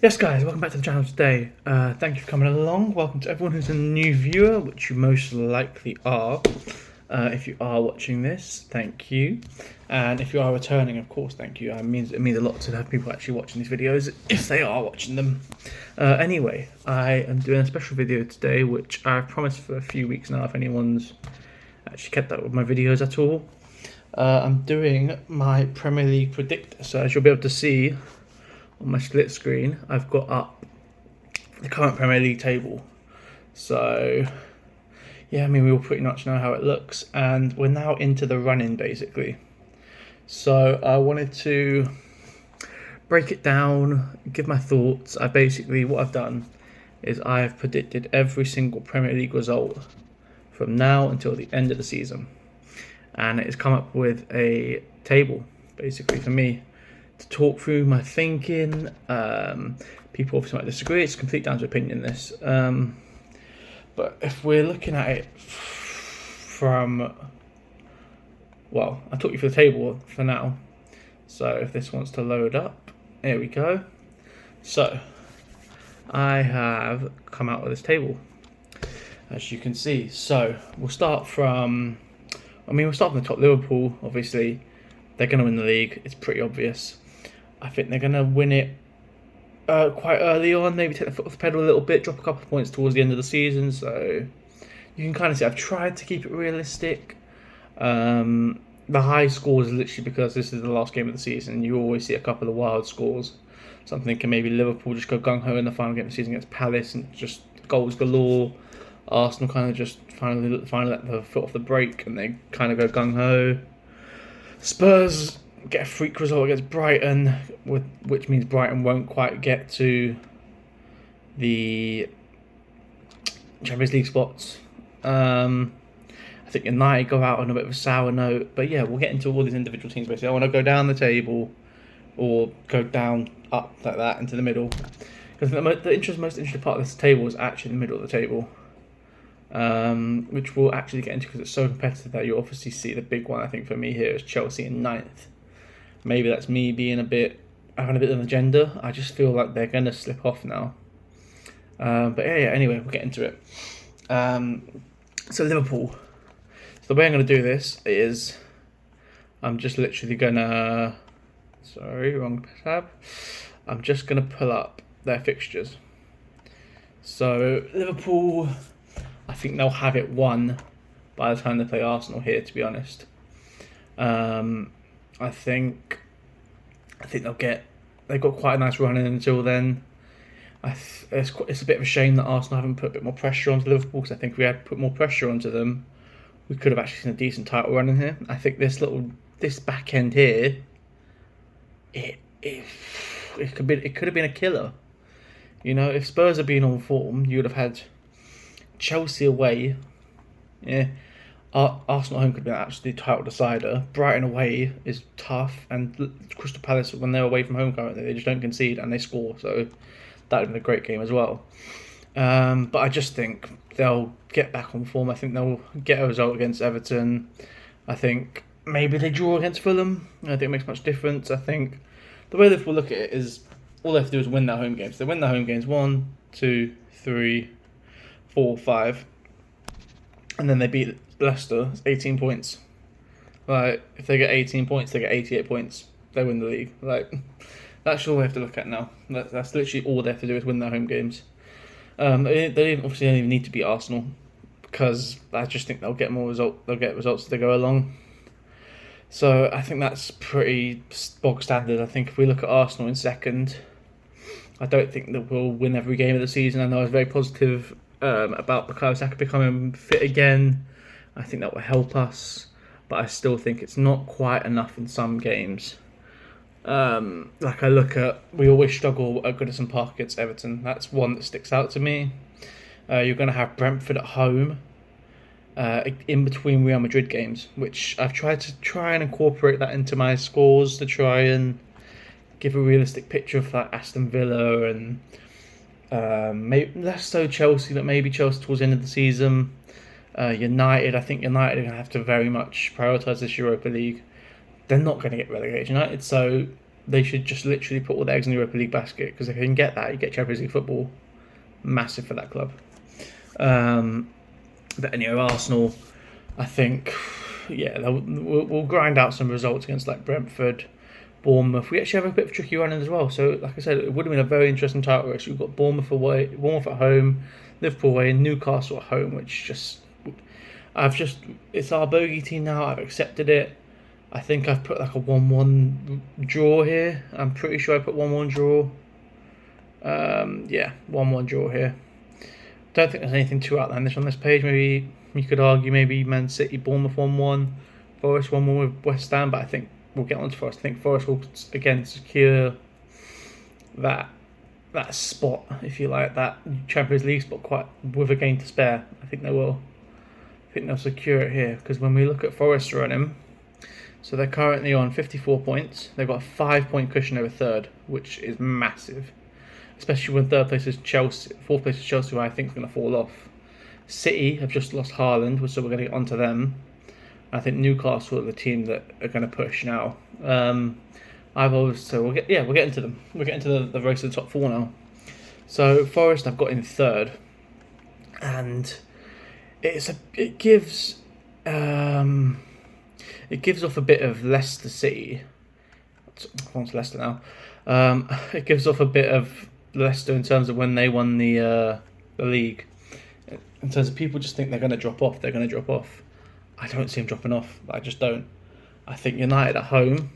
Yes, guys, welcome back to the channel today. Thank you for coming along. Welcome to everyone who's a new viewer, which you most likely are. If you are watching this, thank you. And if you are returning, of course, thank you. It means a lot to have people actually watching these videos, if they are watching them. Anyway, I am doing a special video today, which I've promised for a few weeks now, if anyone's actually kept up with my videos at all. I'm doing my Premier League predictor, so as you'll be able to see on my split screen, I've got up the current Premier League table. So, yeah, I mean, we all pretty much know how it looks, and we're now into the run-in, basically. So, I wanted to break it down, give my thoughts. What I've done is I've predicted every single Premier League result from now until the end of the season. And it has come up with a table, basically, for me to talk through my thinking. People obviously might disagree. It's complete down to opinion, this. But if we're looking at it from... Well, I'll talk you through the table for now. So if this wants to load up, here we go. So, I have come out with this table, as you can see. So, we'll start from... we'll start from the top. Liverpool, obviously, they're going to win the league. It's pretty obvious. I think they're going to win it quite early on, maybe take the foot off the pedal a little bit, drop a couple of points towards the end of the season. So you can kind of see I've tried to keep it realistic. The high scores are literally because this is the last game of the season. You always see a couple of wild scores. Something can maybe Liverpool just go gung-ho in the final game of the season against Palace and just goals galore. Arsenal kind of just finally let the foot off the brake and they kind of go gung-ho. Spurs get a freak result against Brighton, which means Brighton won't quite get to the Champions League spots. I think United go out on a bit of a sour note, but yeah, we'll get into all these individual teams. Basically, I want to go down the table or go down, up like that into the middle, because the most interesting part of this table is actually the middle of the table. Which we'll actually get into because it's so competitive that you obviously see the big one. I think for me here is Chelsea in 9th. Maybe that's me being having a bit of an agenda. I just feel like they're going to slip off now. But yeah, anyway, we'll get into it. So Liverpool. So the way I'm going to do this is I'm just literally going to... Sorry, wrong tab. I'm just going to pull up their fixtures. So Liverpool, I think they'll have it won by the time they play Arsenal here, to be honest. I think they've got quite a nice run in until then. It's a bit of a shame that Arsenal haven't put a bit more pressure onto Liverpool, because I think if we had put more pressure onto them, we could have actually seen a decent title run in here. I think this back end here, it could have been a killer. You know, if Spurs had been on form, you would have had Chelsea away. Yeah. Arsenal home could be an absolute title decider. Brighton away is tough, and Crystal Palace, when they're away from home currently, they just don't concede and they score, so that would have been a great game as well. But I just think they'll get back on form. I think they'll get a result against Everton. I think maybe they draw against Fulham. I don't think it makes much difference. I think the way Liverpool look at it is all they have to do is win their home games. They win their home games 1, 2, 3, 4, 5, and then they beat Leicester. It's 18 points. Like, if they get 18 points, they get 88 points. They win the league. Like, that's all we have to look at now. That's literally all they have to do is win their home games. They obviously don't even need to beat Arsenal, because I just think they'll get more result. They'll get results as they go along. So I think that's pretty bog standard. I think if we look at Arsenal in second, I don't think that we'll win every game of the season. I know I was very positive about Bukayo Saka becoming fit again. I think that will help us, but I still think it's not quite enough in some games. Like I look at, we always struggle at Goodison Park against Everton. That's one that sticks out to me. You're going to have Brentford at home in between Real Madrid games, which I've tried and incorporate that into my scores to try and give a realistic picture of like Aston Villa and maybe less so Chelsea, but maybe Chelsea towards the end of the season. United, I think United are going to have to very much prioritise this Europa League. They're not going to get relegated, United, so they should just literally put all their eggs in the Europa League basket, because if they can get that, you get Champions League football. Massive for that club. But anyway, Arsenal, I think, yeah, we'll grind out some results against like Brentford, Bournemouth. We actually have a bit of a tricky run in as well. So, like I said, it would have been a very interesting title race. We've got Bournemouth away, Bournemouth at home, Liverpool away, and Newcastle at home, which it's our bogey team now. I've accepted it. I think I've put like a 1-1 draw here. I'm pretty sure I put 1-1 draw. Yeah, 1-1 draw here. Don't think there's anything too outlandish on this page. Maybe you could argue maybe Man City, Bournemouth 1-1, Forest 1-1 with West Ham, but I think we'll get on to Forest. I think Forest will again secure that spot, if you like, that Champions League spot quite with a game to spare. I think they will. I think they'll secure it here, because when we look at Forest running, so they're currently on 54 points. They've got a 5-point cushion over third, which is massive. Especially when third place is Chelsea, fourth place is Chelsea, who I think is going to fall off. City have just lost Haaland, so we're going to get onto them. I think Newcastle are the team that are going to push now. We'll get into them. We'll get into the race of the top four now. So Forest I've got in third, and it gives off a bit of Leicester City. On to Leicester now. It gives off a bit of Leicester in terms of when they won the league. In terms of people just think they're going to drop off. They're going to drop off. I don't see them dropping off. I just don't. I think United at home,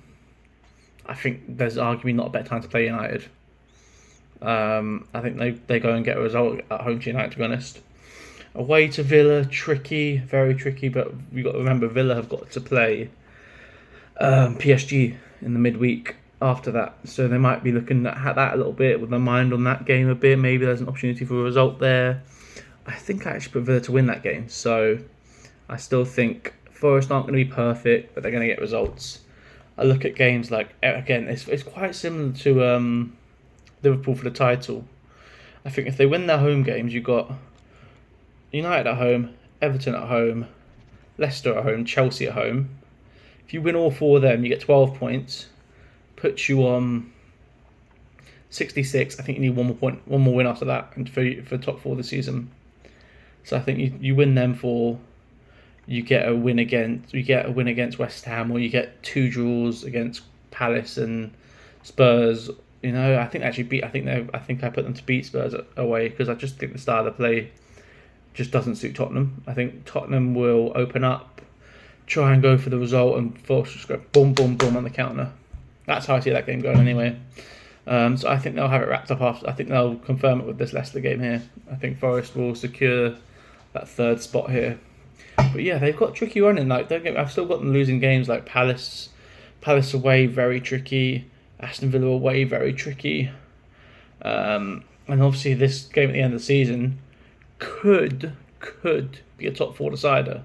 I think there's arguably not a better time to play United. I think they go and get a result at home to United, to be honest. Away to Villa, tricky, very tricky, but we've got to remember Villa have got to play PSG in the midweek after that, so they might be looking at that a little bit with their mind on that game a bit. Maybe there's an opportunity for a result there. I think I actually put Villa to win that game, so I still think Forest aren't going to be perfect, but they're going to get results. I look at games like, again, it's quite similar to Liverpool for the title. I think if they win their home games, you've got United at home, Everton at home, Leicester at home, Chelsea at home. If you win all four of them, you get 12 points. Puts you on 66. I think you need one more win after that, and for top four this season. So I think you win them four. You get a win against West Ham, or you get 2 draws against Palace and Spurs. You know, I think I put them to beat Spurs away, because I just think the style of play just doesn't suit Tottenham. I think Tottenham will open up, try and go for the result, and Forest just go boom, boom, boom on the counter. That's how I see that game going anyway. So I think they'll have it wrapped up after. I think they'll confirm it with this Leicester game here. I think Forest will secure that third spot here. But yeah, they've got tricky running. Like, I've still got them losing games like Palace away, very tricky. Aston Villa away, very tricky. And obviously this game at the end of the season could be a top 4 decider.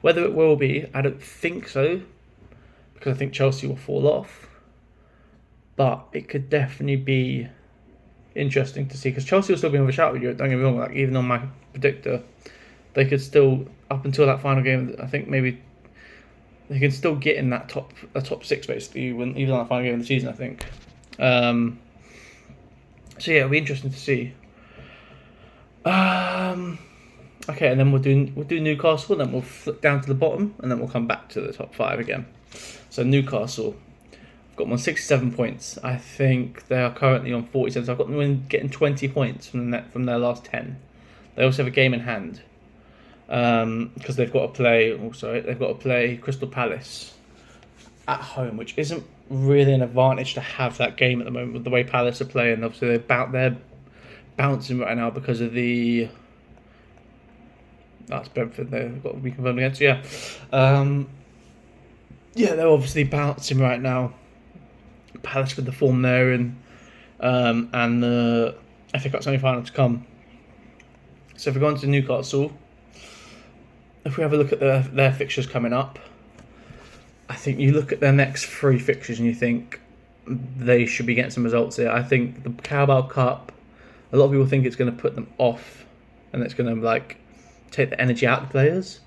Whether it will be, I don't think so, because I think Chelsea will fall off. But it could definitely be interesting to see, because Chelsea will still be on the shout with Europe. Don't get me wrong. Like, even on my predictor, they could still, up until that final game, I think maybe they can still get in that top 6 basically, even on that final game of the season, I think. So yeah, it'll be interesting to see. Okay, and then we'll do Newcastle, and then we'll flip down to the bottom, and then we'll come back to the top 5 again. So Newcastle, I've got them on 67 points. I think they are currently on 47. So I've got them getting 20 points from their last 10. They also have a game in hand, because they've got to play Crystal Palace at home, which isn't really an advantage to have that game at the moment with the way Palace are playing. Obviously, they're bouncing right now because of the. That's Brentford. They've got to be confirmed against. Yeah, they're obviously bouncing right now. Palace with the form they're in, and the FA Cup semi-final to come. So if we go on to Newcastle, if we have a look at their fixtures coming up, I think you look at their next 3 fixtures and you think they should be getting some results here. I think the Carabao Cup, a lot of people think it's going to put them off, and it's going to take the energy out of the players.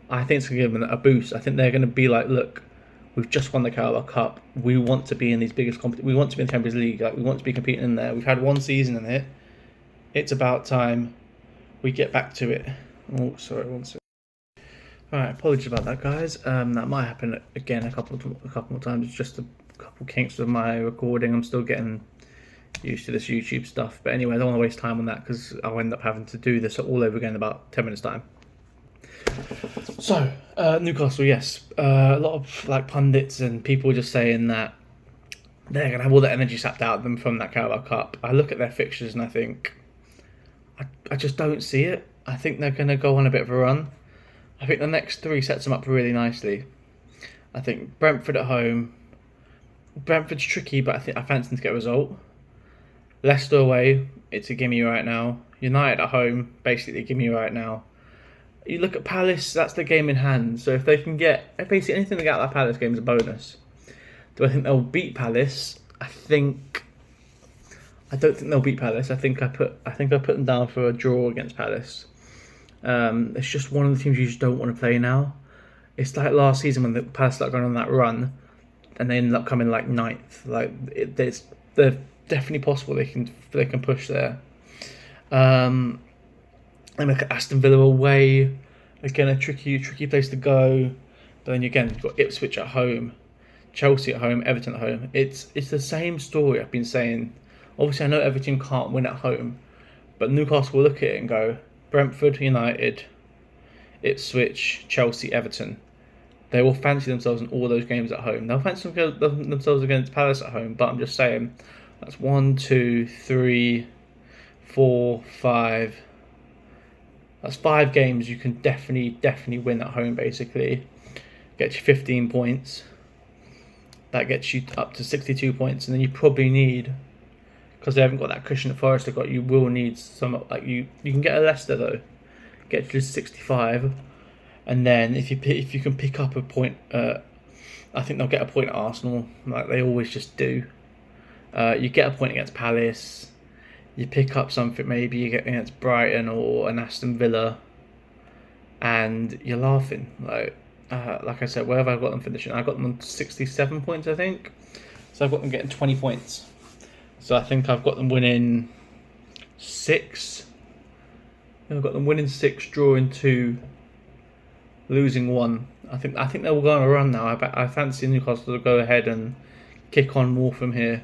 I think it's going to give them a boost. I think they're going to be like, look, We've just won the Carabao Cup. We want to be in these biggest competitions. We want to be in the Champions League. Like, we want to be competing in there. We've had one season in it. It's about time we get back to it. Oh, sorry, one second. Alright, apologies about that, guys. That might happen again a couple more times. It's just a couple kinks with my recording. I'm still getting used to this YouTube stuff. But anyway, I don't want to waste time on that because I'll end up having to do this all over again in about 10 minutes' time. So, Newcastle, yes. A lot of like pundits and people just saying that they're going to have all the energy sapped out of them from that Carabao Cup. I look at their fixtures and I think, I just don't see it. I think they're going to go on a bit of a run. I think the next 3 sets them up really nicely. I think Brentford at home. Brentford's tricky, but I fancy them to get a result. Leicester away, it's a gimme right now. United at home, basically a gimme right now. You look at Palace, that's the game in hand. So if they can get basically anything they get out of that Palace game is a bonus. Do I think they'll beat Palace? I don't think they'll beat Palace. I think I put them down for a draw against Palace. It's just one of the teams you just don't want to play now. It's like last season when the Palace started going on that run, and they ended up coming like 9th. Like they're definitely possible they can push there. And look at Aston Villa away, again a tricky place to go. But then again you've got Ipswich at home, Chelsea at home, Everton at home. It's the same story I've been saying. Obviously I know every team can't win at home, but Newcastle will look at it and go Brentford, United, Ipswich, Chelsea, Everton. They will fancy themselves in all those games at home. They'll fancy themselves against Palace at home, but I'm just saying that's 1, 2, 3, 4, 5. That's 5 games you can definitely win at home, basically. Gets you 15 points. That gets you up to 62 points. And then you probably need, because they haven't got that cushion that Forest have got, you will need some, like you can get a Leicester though. Get you to 65. And then if you can pick up a point, I think they'll get a point at Arsenal, like they always just do. You get a point against Palace. You pick up something maybe you get against Brighton or an Aston Villa, and you're laughing. Like I said, where have I got them finishing? I got them on 67 points, I think. So I've got them getting 20 points. So I think I've got them winning 6. I've got them winning 6, drawing 2, losing 1. I think they'll go on a run now. I fancy Newcastle to go ahead and kick on more from here.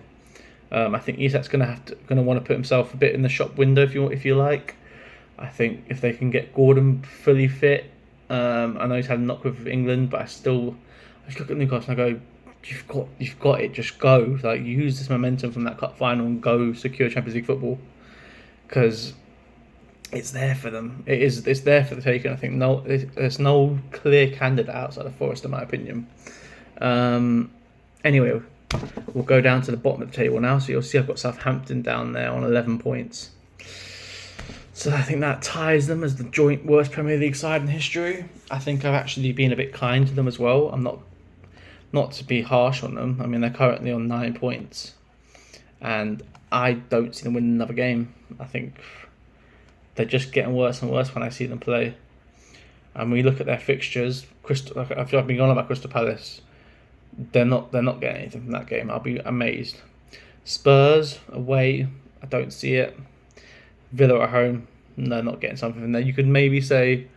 I think Isak's going to want to put himself a bit in the shop window if you like. I think if they can get Gordon fully fit, I know he's had a knock with England, but I just look at Newcastle and I go, you've got it, just go. Like use this momentum from that cup final and go secure Champions League football, because it's there for them. It's there for the taking. I think there's no clear candidate outside of Forest in my opinion. Anyway. We'll go down to the bottom of the table now. So you'll see I've got Southampton down there on 11 points. So I think that ties them as the joint worst Premier League side in history. I think I've actually been a bit kind to them as well. I'm not to be harsh on them. I mean, they're currently on 9 points. And I don't see them winning another game. I think they're just getting worse and worse when I see them play. And when you look at their fixtures, I've been going on about Crystal Palace. They're not getting anything from that game. I'll be amazed. Spurs away, I don't see it. Villa at home, they're not getting something from there. You could maybe say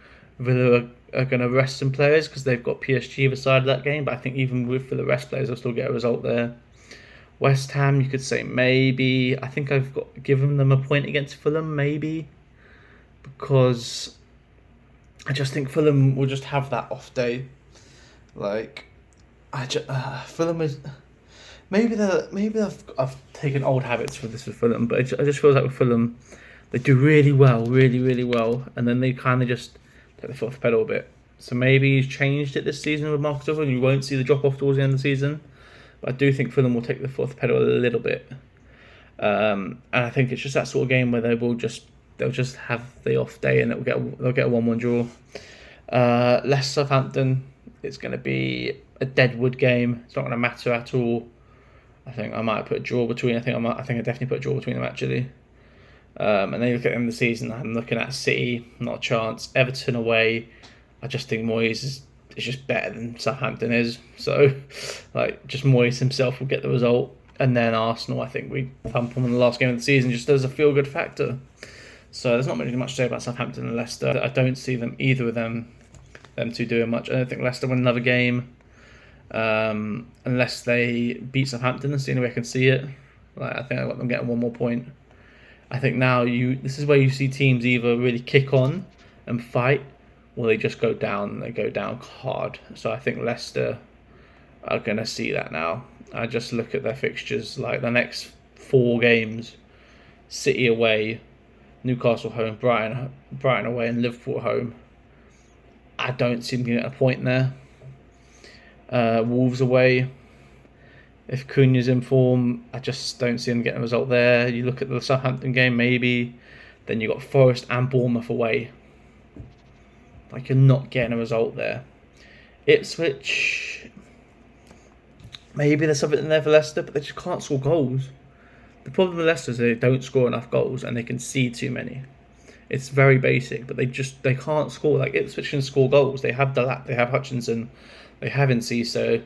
Villa are going to rest some players because they've got PSG beside that game, but I think even for the rest players, they'll still get a result there. West Ham, you could say maybe. I think I've given them a point against Fulham, maybe, because I just think Fulham will just have that off day. Like, Fulham is maybe I've taken old habits for this with Fulham, but I just feel like with Fulham they do really well, really well, and then they kind of just take the foot off the pedal a bit. So maybe he's changed it this season with Marcus Rashford, and you won't see the drop off towards the end of the season. But I do think Fulham will take the foot off the pedal a little bit, and I think it's just that sort of game where they'll just have the off day and they'll get a 1-1 draw. Leicester Southampton, it's going to be a deadwood game. It's not going to matter at all. I think I might put a draw between. I think I definitely put a draw between them actually. And then you look at the end of the season. I'm looking at City, not a chance. Everton away. I just think Moyes is just better than Southampton is. So, like, just Moyes himself will get the result, and then Arsenal, I think we thump them in the last game of the season just as a feel-good factor. So there's not really much to say about Southampton and Leicester. I don't see either of them two doing much. I don't think Leicester win another game unless they beat Southampton. That's the only way I can see it. Like, I think I got them getting one more point. I think now this is where you see teams either really kick on and fight, or they just go down. They go down hard. So I think Leicester are going to see that now. I just look at their fixtures, like the next 4 games: City away, Newcastle home, Brighton away, and Liverpool home. I don't see them getting a point there. Wolves away. If Cunha's in form, I just don't see them getting a result there. You look at the Southampton game, maybe. Then you got Forest and Bournemouth away. Like, you're not getting a result there. Ipswich, maybe there's something in there for Leicester, but they just can't score goals. The problem with Leicester is they don't score enough goals and they concede too many. It's very basic, but they can't score. Like, Ipswich can score goals. They have Delap, they have Hutchinson, they have Enciso.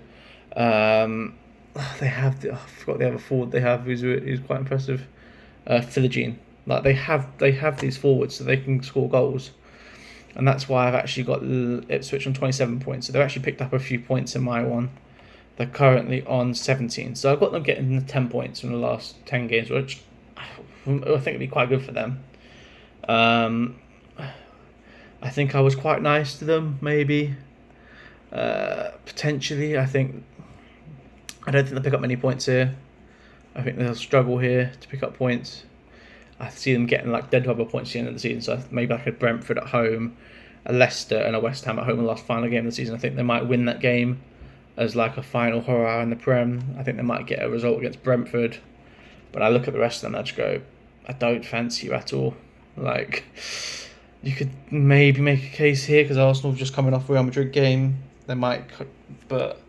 They have I forgot the other forward they have who's quite impressive. Philogene. Like, they have these forwards so they can score goals, and that's why I've actually got Ipswich on 27 points. So they've actually picked up a few points in my one. They're currently on 17, so I've got them getting 10 points from the last 10 games, which I think would be quite good for them. I think I was quite nice to them, maybe. Potentially, I don't think they'll pick up many points here. I think they'll struggle here to pick up points. I see them getting like dead rubber points at the end of the season, so maybe like a Brentford at home, a Leicester and a West Ham at home in the last final game of the season. I think they might win that game as like a final hurrah in the Prem. I think they might get a result against Brentford. But I look at the rest of them and I just go, I don't fancy you at all. Like, you could maybe make a case here because Arsenal just coming off a Real Madrid game. They might, but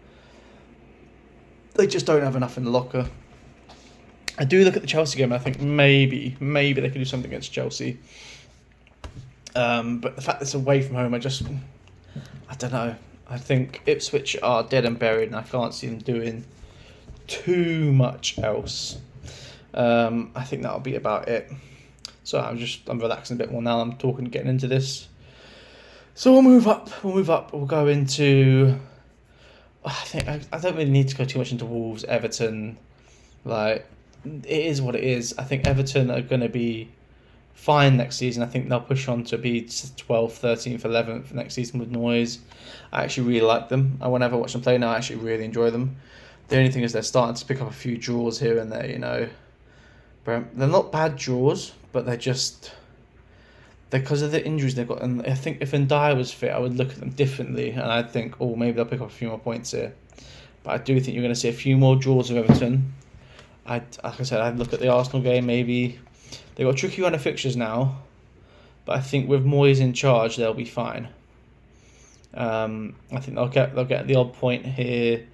they just don't have enough in the locker. I do look at the Chelsea game and I think maybe they could do something against Chelsea. But the fact that it's away from home, I don't know. I think Ipswich are dead and buried and I can't see them doing too much else. I think that'll be about it. So I'm relaxing a bit more now. I'm getting into this. So we'll move up. We'll go into. I don't really need to go too much into Wolves, Everton. Like, it is what it is. I think Everton are going to be fine next season. I think they'll push on to be 12th, 13th, 11th next season with Moyes. I actually really like them. Whenever I watch them play now, I actually really enjoy them. The only thing is they're starting to pick up a few draws here and there, you know. They're not bad draws, but because of the injuries they've got. And I think if Ndiaye was fit, I would look at them differently, and I'd think, oh, maybe they'll pick up a few more points here. But I do think you're going to see a few more draws of Everton. Like I said, I'd look at the Arsenal game, maybe. They've got a tricky run of fixtures now, but I think with Moyes in charge, they'll be fine. I think they'll get the odd point here.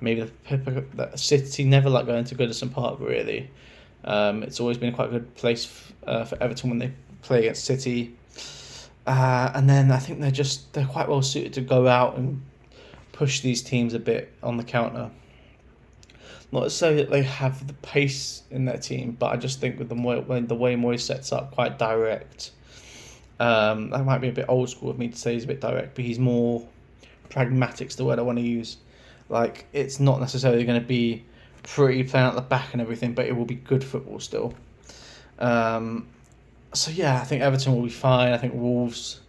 Maybe the City never like going to Goodison Park, really. It's always been quite a good place for Everton when they play against City. And then I think they're quite well suited to go out and push these teams a bit on the counter. Not to say that they have the pace in their team, but I just think with the way Moyes sets up, quite direct. That might be a bit old school of me to say he's a bit direct, but he's more pragmatic's the word I want to use. Like, it's not necessarily going to be pretty playing out the back and everything, but it will be good football still. So yeah, I think Everton will be fine. I think Wolves,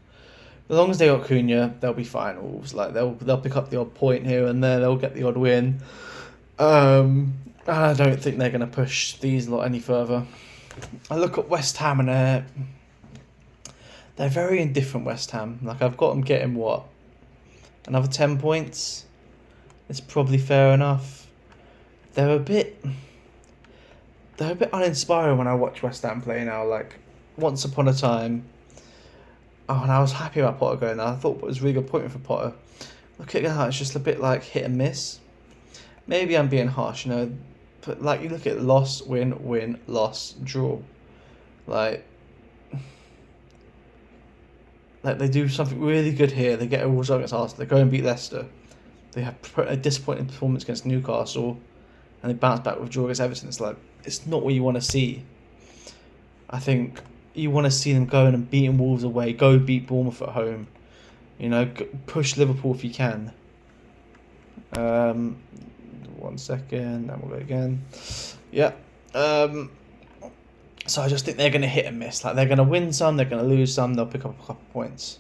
as long as they got Cunha, they'll be fine. Wolves, like they'll pick up the odd point here and there. They'll get the odd win. And I don't think they're going to push these lot any further. I look at West Ham and they're very indifferent. West Ham, like I've got them getting what, another 10 points. It's probably fair enough. They're a bit uninspiring when I watch West Ham play now. Like, once upon a time, and I was happy about Potter going there. I thought it was a really good appointment for Potter. Look at that, it's just a bit like hit and miss. Maybe I'm being harsh, you know, but like you look at loss, win, loss, draw. Like, like they do something really good here. They get a result against Arsenal. They go and beat Leicester. They have a disappointing performance against Newcastle, and they bounce back with draw against Everton. It's like, it's not what you want to see. I think you want to see them going and beating Wolves away. Go beat Bournemouth at home. You know, push Liverpool if you can. 1 second, and we'll go again. Yeah. So I just think they're going to hit and miss. Like, they're going to win some, they're going to lose some, they'll pick up a couple of points.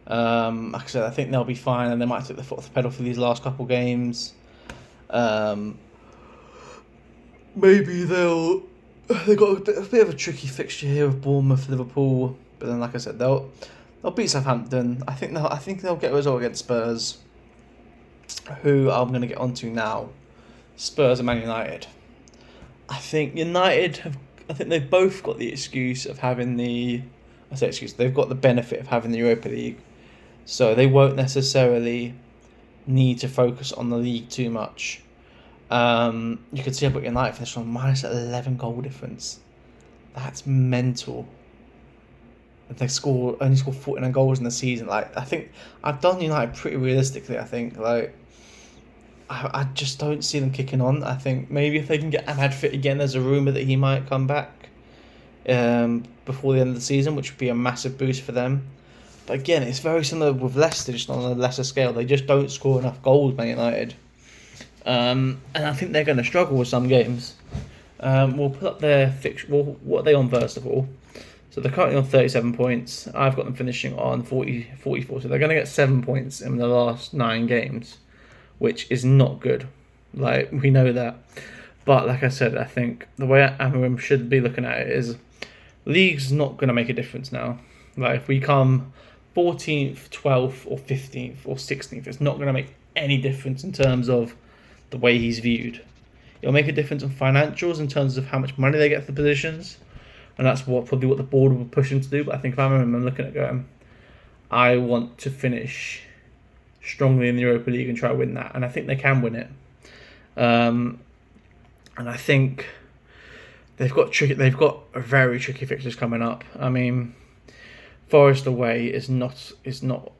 Like I said, I think they'll be fine, and they might take the foot off the pedal for these last couple games. Maybe they've got a bit of a tricky fixture here with Bournemouth, Liverpool, but then, like I said, they'll beat Southampton. I think they'll get a result against Spurs, who I'm going to get onto now. Spurs and Man United. I think they've both got the excuse of having they've got the benefit of having the Europa League, so they won't necessarily need to focus on the league too much. You can see I've got United finished on minus 11 goal difference. That's mental. They only scored 49 goals in the season. Like, I think I've done United pretty realistically. I think, like, I just don't see them kicking on. I think maybe if they can get Ahmad fit again, there's a rumour that he might come back before the end of the season, which would be a massive boost for them. But again, it's very similar with Leicester, just on a lesser scale. They just don't score enough goals, Man United. And I think they're going to struggle with some games. We'll put up their fixture. Well, what are they on first of all? So they're currently on 37 points. I've got them finishing on 44. So they're going to get 7 points in the last 9 games, which is not good. Like, we know that. But like I said, I think the way Amorim should be looking at it is league's not going to make a difference now. Like, if we come 14th, 12th, or 15th, or 16th, it's not going to make any difference in terms of the way he's viewed. It'll make a difference on financials in terms of how much money they get for the positions, and that's probably what the board will push him to do. But I think if I'm looking at going, I want to finish strongly in the Europa League and try to win that, and I think they can win it. And I think they've got a very tricky fixtures coming up. I mean, Forest away is not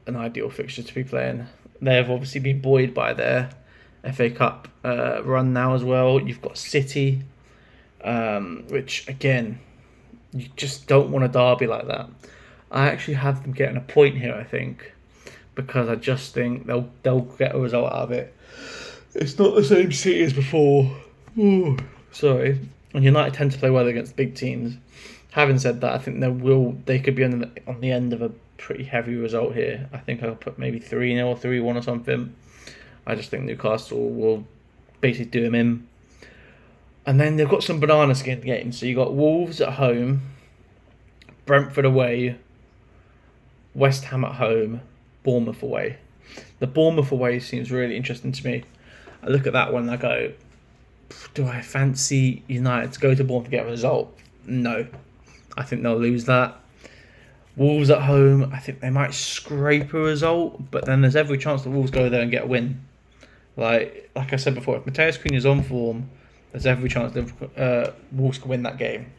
an ideal fixture to be playing. They've obviously been buoyed by their FA Cup run now as well. You've got City, which again, you just don't want a derby like that. I actually have them getting a point here, I think, because I just think they'll get a result out of it. It's not the same City as before. Ooh, sorry. And United tend to play well against big teams. Having said that, I think they could be on the end of a pretty heavy result here. I think I'll put maybe 3-0 or 3-1 or something. I just think Newcastle will basically do them in. And then they've got some banana skin games. So you've got Wolves at home, Brentford away, West Ham at home, Bournemouth away. The Bournemouth away seems really interesting to me. I look at that one and I go, do I fancy United to go to Bournemouth and get a result? No. I think they'll lose that. Wolves at home, I think they might scrape a result, but then there's every chance the Wolves go there and get a win. Like I said before, if Mateus Cunha's on form, there's every chance the Wolves can win that game.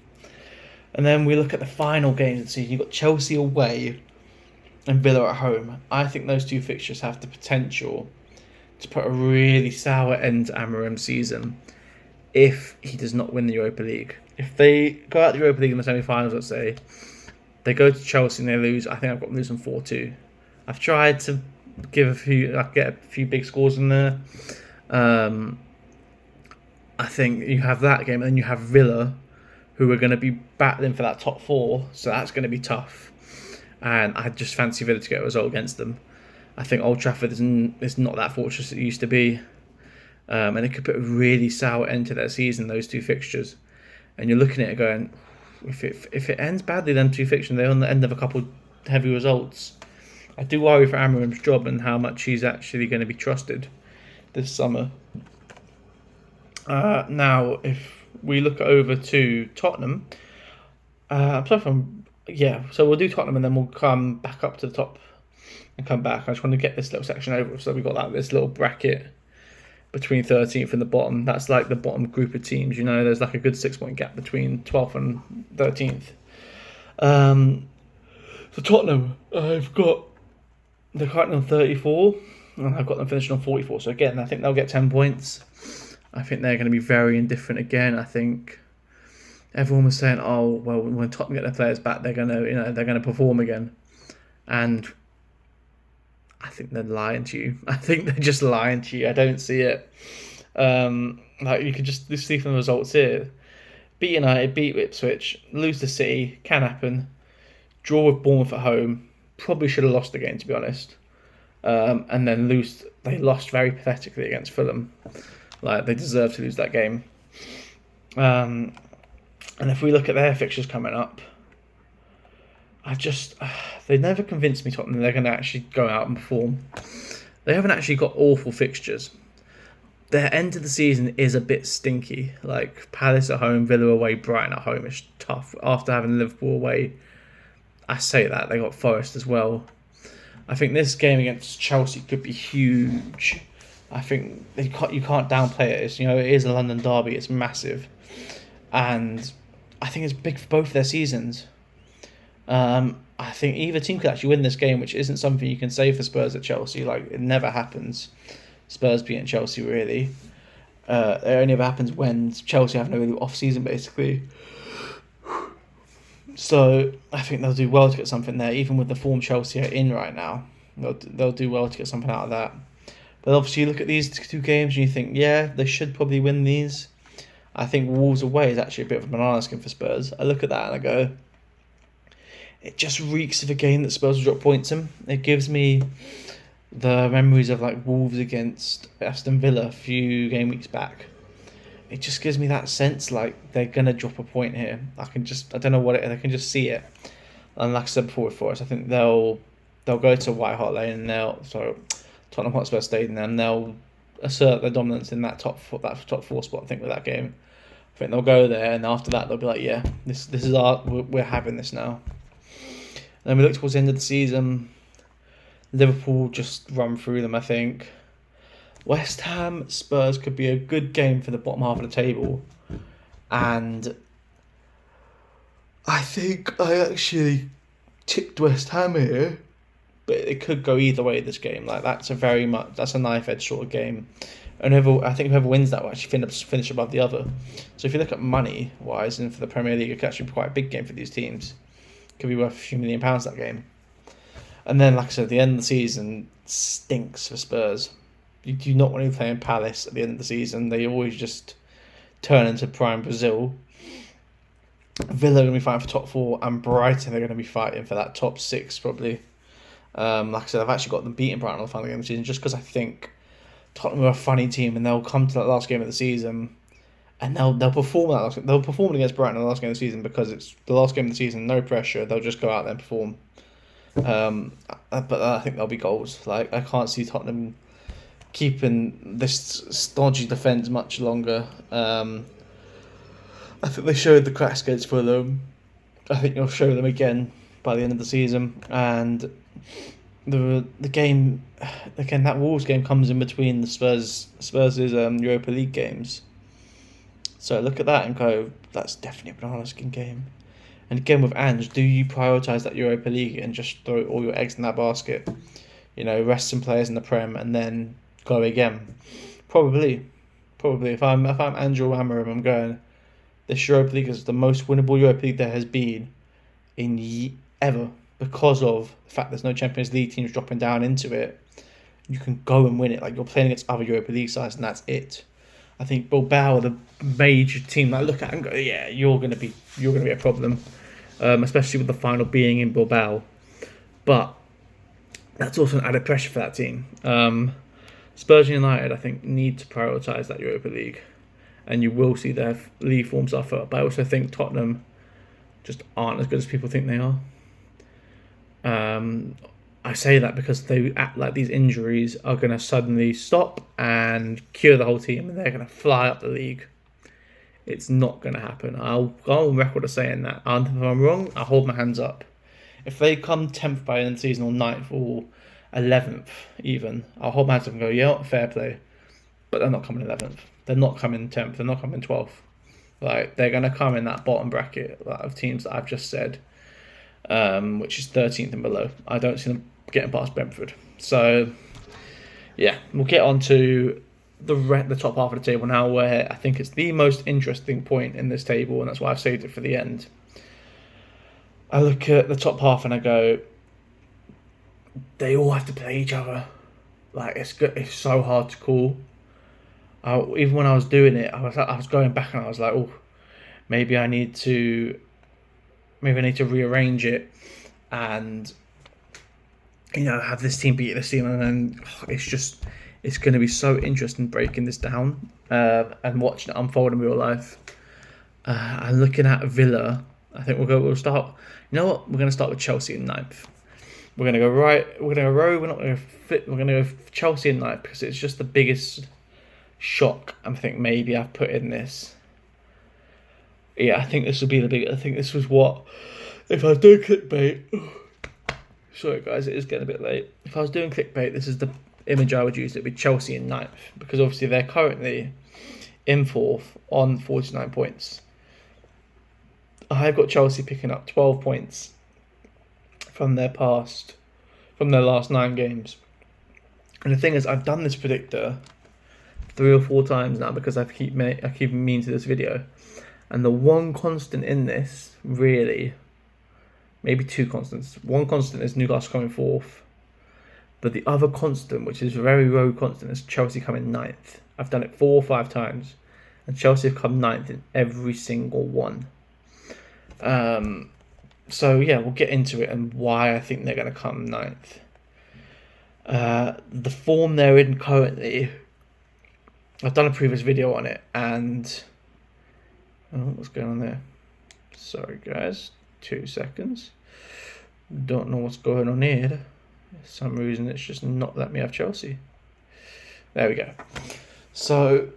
And then we look at the final games of the season. You've got Chelsea away and Villa at home. I think those two fixtures have the potential to put a really sour end to Amorim's season if he does not win the Europa League. If they go out the Europa League in the semi-finals, let's say, they go to Chelsea and they lose, I think I've got them losing 4-2. I've tried to get a few big scores in there. I think you have that game, and then you have Villa, who are going to be battling for that top 4, so that's going to be tough. And I just fancy Villa to get a result against them. I think Old Trafford is not that fortress it used to be. And it could put a really sour end to their season, those two fixtures. And you're looking at it going, if it ends badly, them two fixtures, they're on the end of a couple heavy results. I do worry for Amorim's job and how much he's actually going to be trusted this summer. Now, if we look over to Tottenham, so we'll do Tottenham and then we'll come back up to the top and come back. I just want to get this little section over, so we've got this little bracket between 13th and the bottom. That's like the bottom group of teams. You know, there's like a good 6-point gap between 12th and 13th. For Tottenham, they're currently on 34, and I've got them finishing on 44. So again, I think they'll get 10 points. I think they're going to be very indifferent again. I think everyone was saying, "Oh, well, when Tottenham get their players back, they're going to, they're going to perform again," and I think they're lying to you. I think they're just lying to you. I don't see it. Like you can just see from the results here: beat United, beat Ipswich, lose to City, can happen. Draw with Bournemouth at home. Probably should have lost the game, to be honest. And then lose. They lost very pathetically against Fulham. Like they deserve to lose that game. And if we look at their fixtures coming up, they never convinced me, Tottenham, they're going to actually go out and perform. They haven't actually got awful fixtures. Their end of the season is a bit stinky. Like Palace at home, Villa away, Brighton at home is tough. After having Liverpool away, I say that they got Forest as well. I think this game against Chelsea could be huge. I think you can't downplay it. It is a London derby. It's massive, and I think it's big for both their seasons. I think either team could actually win this game, which isn't something you can say for Spurs at Chelsea. Like it never happens. Spurs beating Chelsea really. It only ever happens when Chelsea have no really off season basically. So I think they'll do well to get something there, even with the form Chelsea are in right now. They'll do well to get something out of that. But obviously you look at these two games and you think, yeah, they should probably win these. I think Wolves away is actually a bit of a banana skin for Spurs. I look at that and I go, it just reeks of a game that Spurs will drop points in. It gives me the memories of like Wolves against Aston Villa a few game weeks back. It just gives me that sense like they're gonna drop a point here. I don't know what it is. I can just see it. And like I said before with Forest, I think they'll go to White Hart Lane and Tottenham Hotspur Stadium and they'll assert their dominance in that top four spot. I think with that game, I think they'll go there and after that they'll be like, yeah, this is we're having this now. And then we look towards the end of the season. Liverpool just run through them, I think. West Ham, Spurs could be a good game for the bottom half of the table. And I think I actually tipped West Ham here. But it could go either way this game. Like that's a knife edge sort of game. And I think whoever wins that will actually finish above the other. So if you look at money wise and for the Premier League, it could actually be quite a big game for these teams. It could be worth a few £1 million that game. And then, like I said, the end of the season stinks for Spurs. You do not want to be playing Palace at the end of the season. They always just turn into prime Brazil. Villa are going to be fighting for top 4, and Brighton are going to be fighting for that top 6 probably. Like I said, I've actually got them beating Brighton on the final game of the season just because I think Tottenham are a funny team and they'll come to that last game of the season and they'll perform they'll perform against Brighton in the last game of the season because it's the last game of the season, no pressure. They'll just go out there and perform. But I think there'll be goals. Like I can't see Tottenham keeping this stodgy defence much longer. I think they showed the cracks against Fulham. I think they'll show them again by the end of the season. And the game again, that Wolves game comes in between the Spurs' Europa League games. So I look at that and go, that's definitely a banana skin game. And again with Ange, do you prioritise that Europa League and just throw all your eggs in that basket? Rest some players in the Prem and then go again. Probably. If I'm Angel Amorim, I'm going, this Europa League is the most winnable Europa League there has been in ever because of the fact there's no Champions League teams dropping down into it. You can go and win it. Like you're playing against other Europa League sides and that's it. I think Bilbao are the major team that I look at and go, yeah, you're gonna be a problem, especially with the final being in Bilbao. But that's also an added pressure for that team. Spurs United, I think, need to prioritise that Europa League, and you will see their league form suffer. But I also think Tottenham just aren't as good as people think they are. I say that because they act like these injuries are going to suddenly stop and cure the whole team and they're going to fly up the league. It's not going to happen. I'll go on record as saying that. And if I'm wrong, I'll hold my hands up. If they come 10th by the end of the season or 9th or 11th even, I'll hold my hands up and go, yeah, fair play. But they're not coming 11th. They're not coming 10th. They're not coming 12th. Like, they're going to come in that bottom bracket of teams that I've just said. which is 13th and below. I don't see them getting past Brentford. So, yeah, we'll get on to the top half of the table now, where I think it's the most interesting point in this table, and that's why I've saved it for the end. I look at the top half and I go, they all have to play each other. Like, it's so hard to call. Even when I was doing it, I was going back and I was like, oh, maybe I need to rearrange it and have this team beat this team, and then it's going to be so interesting breaking this down and watching it unfold in real life. I'm looking at Villa. I think we'll start. You know what? We're going to start with Chelsea in 9th. We're going to go right. We're going to go row. We're not going to fit. We're going to go Chelsea in 9th because it's just the biggest shock I think maybe I've put in this. Yeah, I think this will be the big. I think this was what, if I was doing clickbait. Sorry guys, it is getting a bit late. If I was doing clickbait, this is the image I would use. It'd be Chelsea in 9th because obviously they're currently in 4th on 49 points. I've got Chelsea picking up 12 points from their last 9 games. And the thing is, I've done this predictor 3 or 4 times now because I keep meaning to this video. And the one constant in this, really, maybe 2 constants. One constant is Newcastle coming 4th. But the other constant, which is a very low constant, is Chelsea coming 9th. I've done it 4 or 5 times. And Chelsea have come 9th in every single one. So yeah, we'll get into it and why I think they're going to come 9th. The form they're in currently, I've done a previous video on it, and what's going on there? Sorry guys, 2 seconds. Don't know what's going on here. For some reason it's just not letting me have Chelsea. There we go. So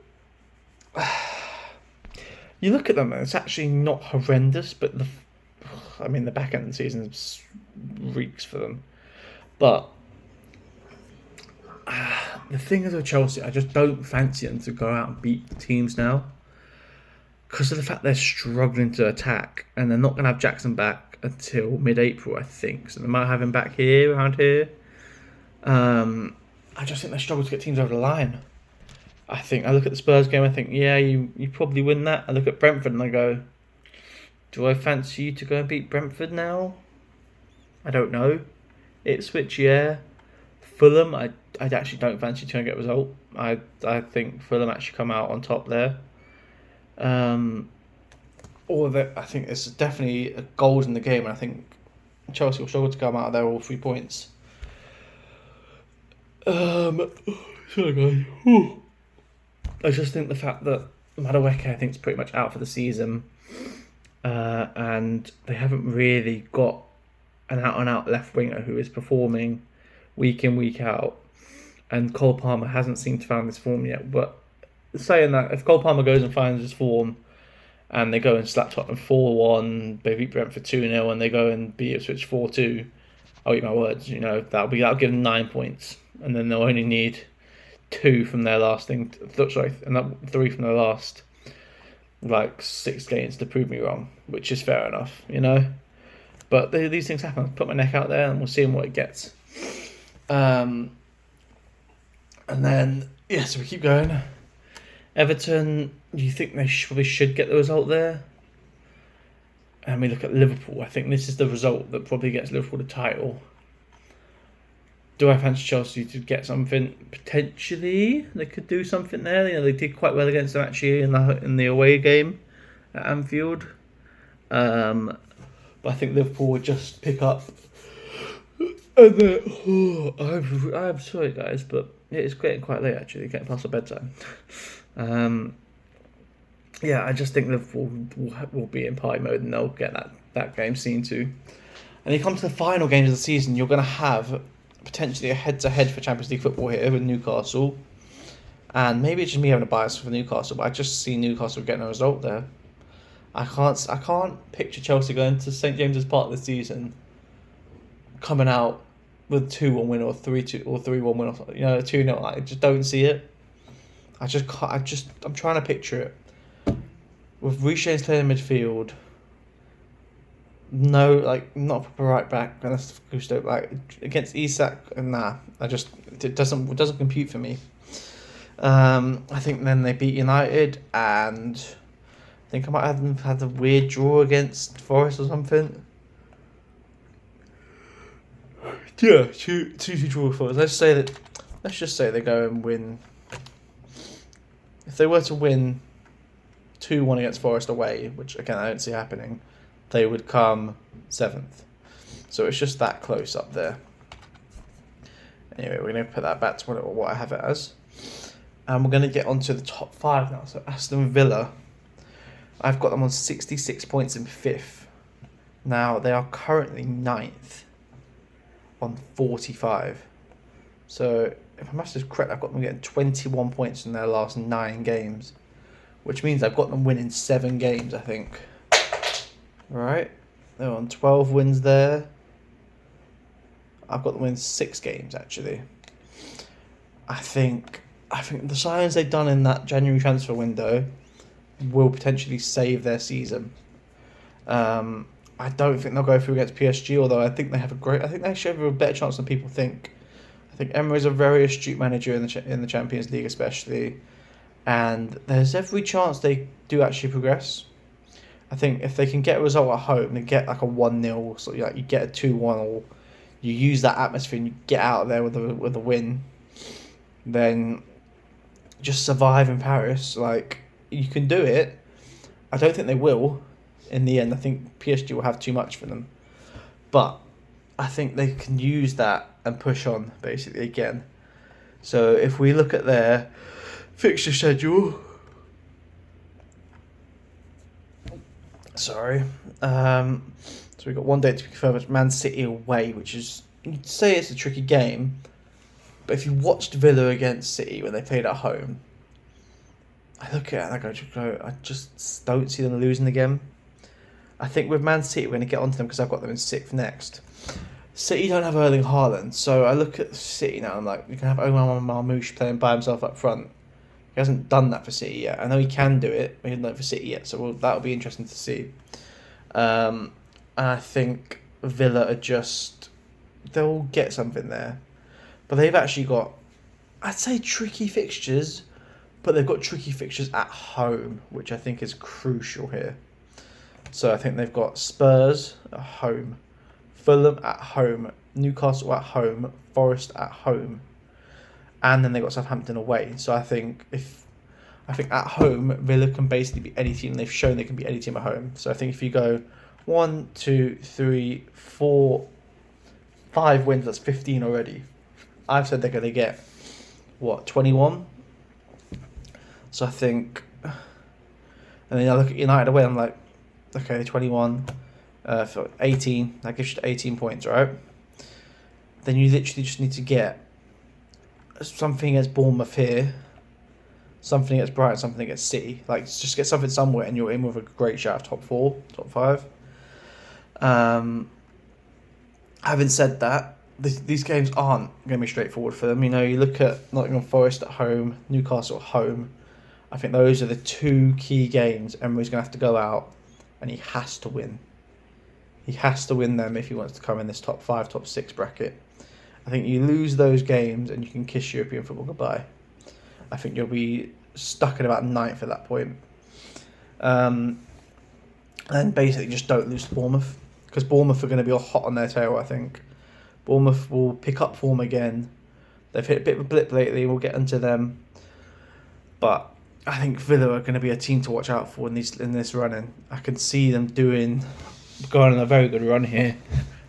you look at them and it's actually not horrendous, but the back end of the season reeks for them. But the thing is with Chelsea, I just don't fancy them to go out and beat teams now because of the fact they're struggling to attack, and they're not going to have Jackson back until mid-April, I think. So they might have him back around here. I just think they struggle to get teams over the line. I look at the Spurs game, I think, yeah, you probably win that. I look at Brentford and I go, do I fancy you to go and beat Brentford now? I don't know. Ipswich, yeah. Fulham, I actually don't fancy to get a result. I think Fulham actually come out on top there. All of it, I think there's definitely goals in the game, and I think Chelsea will struggle to come out of there all 3 points. Sorry guys. I just think the fact that Madueke, I think, is pretty much out for the season, and they haven't really got an out-and-out left winger who is performing week in, week out, and Cole Palmer hasn't seemed to find this form yet. But saying that, if Cole Palmer goes and finds his form, and they go and slap Tottenham 4-1, they beat Brentford 2-0, and they go and beat Ipswich 4-2, I'll eat my words. That'll give them 9 points, and then they'll only need 2 from their last thing. And 3 from their last 6 games to prove me wrong, which is fair enough, But these things happen. I'll put my neck out there, and we'll see what it gets. And then so we keep going. Everton, you think they probably should get the result there? And we look at Liverpool. I think this is the result that probably gets Liverpool the title. Do I fancy Chelsea to get something? Potentially, they could do something there. They did quite well against them actually in the away game at Anfield. But I think Liverpool would just pick up. And then, I'm sorry guys, but it's getting quite late actually. Getting past the bedtime. I just think Liverpool will be in party mode and they'll get that game seen to. And you come to the final games of the season, you're going to have potentially a head-to-head for Champions League football here with Newcastle. And maybe it's just me having a bias for Newcastle, but I just see Newcastle getting a result there. I can't picture Chelsea going to St James's Park this season, coming out with a 2-1 win or 3-2 or 3-1 win or 2-0. I just don't see it. I'm trying to picture it with Reece James playing in midfield, no, like not a proper right back unless Gusto, like against Isak. Nah, it doesn't compute for me. I think then they beat United, and I think I might have them had a weird draw against Forest or something. Yeah, two draw for us. Let's just say they go and win. If they were to win 2-1 against Forest away, which again I don't see happening, they would come 7th. So it's just that close up there. Anyway, we're going to put that back to what I have it as. And we're going to get onto the top 5 now. So Aston Villa, I've got them on 66 points in 5th. Now, they are currently 9th on 45. So, if my maths is correct, I've got them getting 21 points in their last 9 games. Which means I've got them winning 7 games, I think. Right? They're on 12 wins there. I've got them winning 6 games, actually. I think the signings they've done in that January transfer window will potentially save their season. I don't think they'll go through against PSG, although I think they actually have a better chance than people think. I think Emery is a very astute manager in the Champions League, especially, and there's every chance they do actually progress. I think if they can get a result at home, they get like a 1-0, so you get a 2-1, or you use that atmosphere and you get out of there with a win, then just survive in Paris. Like, you can do it. I don't think they will. In the end, I think PSG will have too much for them. But I think they can use that and push on, basically, again. So if we look at their fixture schedule... Sorry. So we've got one day to be confirmed. It's Man City away, which is... You'd say it's a tricky game. But if you watched Villa against City when they played at home, I look at it and I just don't see them losing again. I think with Man City, we're going to get onto them because I've got them in 6th next. City don't have Erling Haaland, so I look at City now and I'm like, you can have Omar Marmoush playing by himself up front. He hasn't done that for City yet. I know he can do it, but he hasn't done it for City yet, so that'll be interesting to see. And I think Villa they'll get something there. But they've actually got, I'd say, tricky fixtures, but they've got tricky fixtures at home, which I think is crucial here. So I think they've got Spurs at home, Fulham at home, Newcastle at home, Forest at home, and then they've got Southampton away. So I think at home, Villa can basically be any team. They've shown they can be any team at home. So I think if you go 1, 2, 3, 4, 5 wins, that's 15 already. I've said they're going to get, 21? So I think... And then I look at United away, I'm like, okay, 21 for 18. That gives you 18 points, right? Then you literally just need to get something against Bournemouth here, something against Brighton, something against City. Like, just get something somewhere and you're in with a great shot of top 4, top 5. Having said that, these games aren't going to be straightforward for them. You know, you look at Nottingham Forest at home, Newcastle at home. I think those are the 2 key games Emery's going to have to go out and he has to win. He has to win them if he wants to come in this top 5, top 6 bracket. I think you lose those games and you can kiss European football goodbye. I think you'll be stuck at about 9th at that point. And basically just don't lose to Bournemouth, because Bournemouth are going to be all hot on their tail, I think. Bournemouth will pick up form again. They've hit a bit of a blip lately. We'll get into them. But I think Villa are going to be a team to watch out for in this running. I can see them going on a very good run here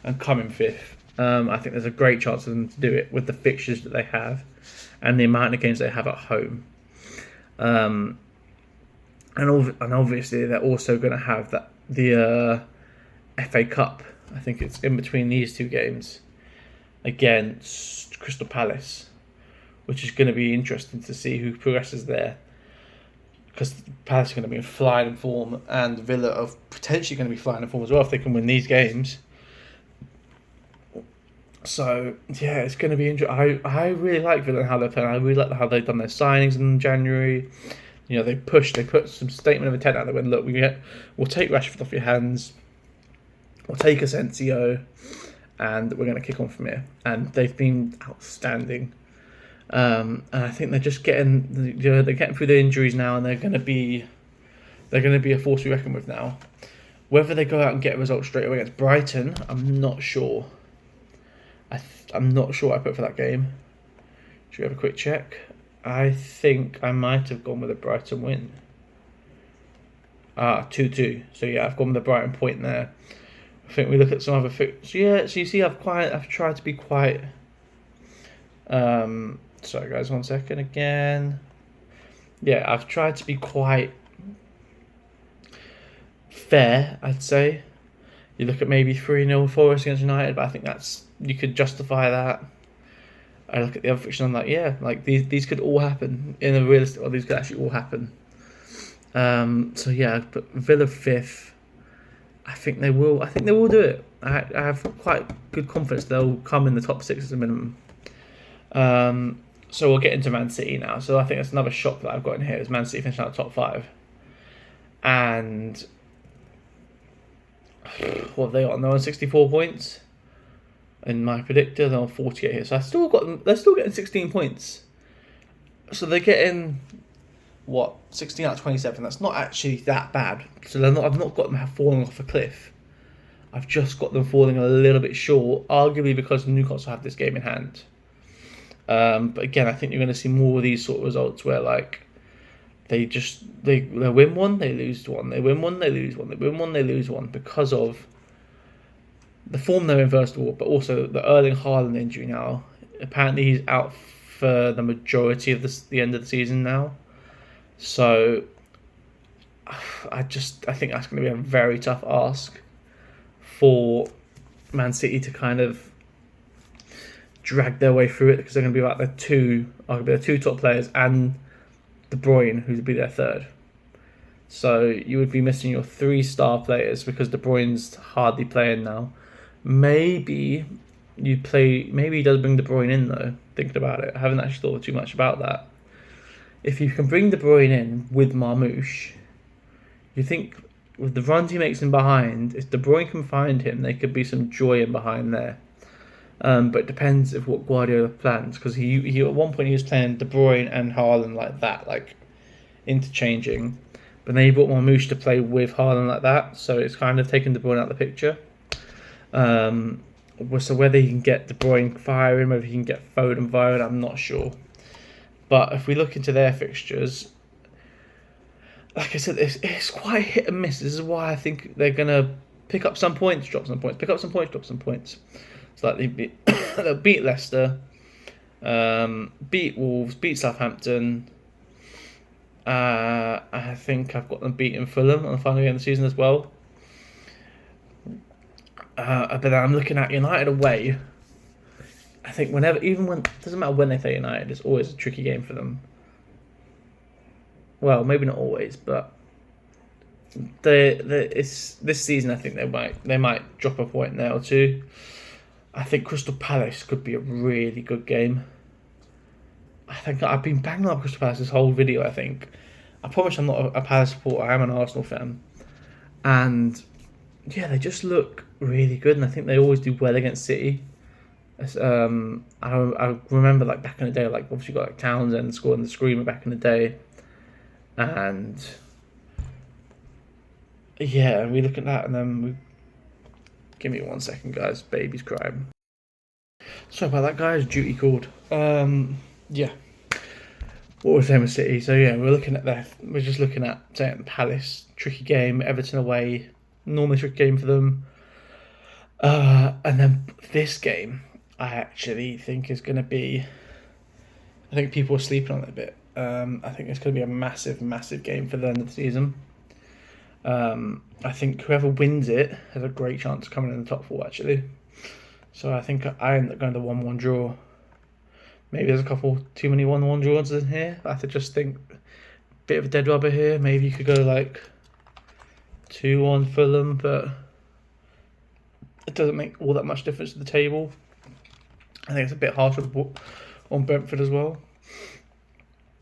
and coming 5th. I think there's a great chance of them to do it with the fixtures that they have and the amount of games they have at home. And obviously they're also going to have the FA Cup. I think it's in between these 2 games against Crystal Palace, which is going to be interesting to see who progresses there, because Palace are going to be in flying form and Villa are potentially going to be flying in form as well if they can win these games. So yeah, it's going to be interesting. I really like Villa and how they're playing. I really like how they've done their signings in January. You know, they put some statement of intent out there when, look, we'll take Rashford off your hands. We'll take Asensio, and we're going to kick on from here. And they've been outstanding. And I think they're just getting, they're getting through the injuries now, and they're going to be a force to be reckoned with now. Whether they go out and get a result straight away against Brighton, I'm not sure. I'm not sure what I put for that game. Should we have a quick check? I think I might have gone with a Brighton win. 2-2. So yeah, I've gone with the Brighton point there. I think we look at some other fixtures. Yeah, so you see, I've tried to be quite. Sorry guys, 1 second again. Yeah, I've tried to be quite fair, I'd say. You look at maybe 3-0 Forest against United, but I think you could justify that. I look at the other fiction, I'm like, yeah, like these could all happen in a realistic, or these could actually all happen. So yeah, but Villa 5th. I think they will do it. I have quite good confidence they'll come in the top 6 as a minimum. So we'll get into Man City now. So I think that's another shock that I've got in here is Man City finishing out top 5. And what have they got? They're on 64 points. In my predictor, they're on 48 here. So they're still getting 16 points. So they're getting 16 out of 27. That's not actually that bad. So I've not got them falling off a cliff. I've just got them falling a little bit short, arguably because Newcastle have this game in hand. But again, I think you're going to see more of these sort of results where like they win one, they lose one, they win one, they lose one, they win one, they lose one, because of the form they're in first of all, but also the Erling Haaland injury now. Apparently he's out for the majority of the end of the season now. So I think that's going to be a very tough ask for Man City to kind of drag their way through it, because they're going to be like the two top players and De Bruyne, who would be their third. So you would be missing your 3 star players because De Bruyne's hardly playing now. Maybe he does bring De Bruyne in though. Thinking about it, I haven't actually thought too much about that. If you can bring De Bruyne in with Marmoush, you think with the runs he makes in behind, if De Bruyne can find him, there could be some joy in behind there. But it depends of what Guardiola plans, because he at one point he was playing De Bruyne and Haaland like that, like interchanging. But then he brought Marmoush to play with Haaland like that, so it's kind of taken De Bruyne out of the picture. So whether he can get De Bruyne firing, whether he can get Foden firing, I'm not sure. But if we look into their fixtures, like I said, it's quite hit and miss. This is why I think they're going to pick up some points, drop some points, pick up some points, drop some points. So like they'll beat Leicester, beat Wolves, beat Southampton. I think I've got them beating Fulham on the final game of the season as well. But then I'm looking at United away. I think doesn't matter when they play United, it's always a tricky game for them. Well, maybe not always, but this season I think they might drop a point there or two. I think Crystal Palace could be a really good game. I think I've been banging up Crystal Palace this whole video. I promise I'm not a Palace supporter. I am an Arsenal fan, and yeah, they just look really good, and I think they always do well against City. I remember like back in the day, like obviously got like Townsend scoring the screamer back in the day, and yeah, we look at that, and then give me 1 second, guys. Baby's crying. Sorry about that, guys. Duty called. Yeah. What was saying with City? So yeah, we're just looking at saying Palace, tricky game. Everton away, normally tricky game for them. And then this game, I actually think is going to be. I think people are sleeping on it a bit. I think it's going to be a massive, massive game for the end of the season. I think whoever wins it has a great chance of coming in the top 4, actually. So I think I end up going to 1-1 draw. Maybe there's a couple too many 1-1 draws in here. I have to just think bit of a dead rubber here. Maybe you could go like 2-1 Fulham, but it doesn't make all that much difference to the table. I think it's a bit harsher on Brentford as well.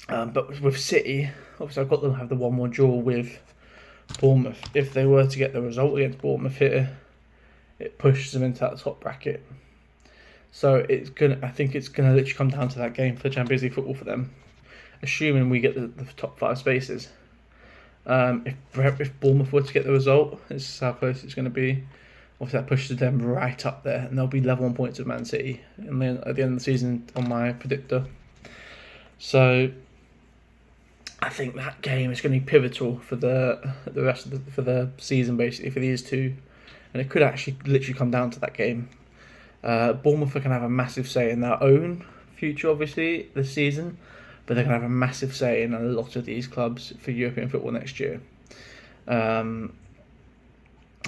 But with City, obviously I've got them have the 1-1 draw with Bournemouth. If they were to get the result against Bournemouth here, it pushes them into that top bracket. So I think it's gonna literally come down to that game for Champions League football for them, assuming we get the top 5 spaces. If Bournemouth were to get the result, this is how close it's going to be. Obviously, that pushes them right up there, and they'll be level on points with Man City and then at the end of the season on my predictor. So, I think that game is going to be pivotal for the rest of for the season, basically for these two, and it could actually literally come down to that game. Bournemouth are going to have a massive say in their own future, obviously, this season, but they're going to have a massive say in a lot of these clubs for European football next year.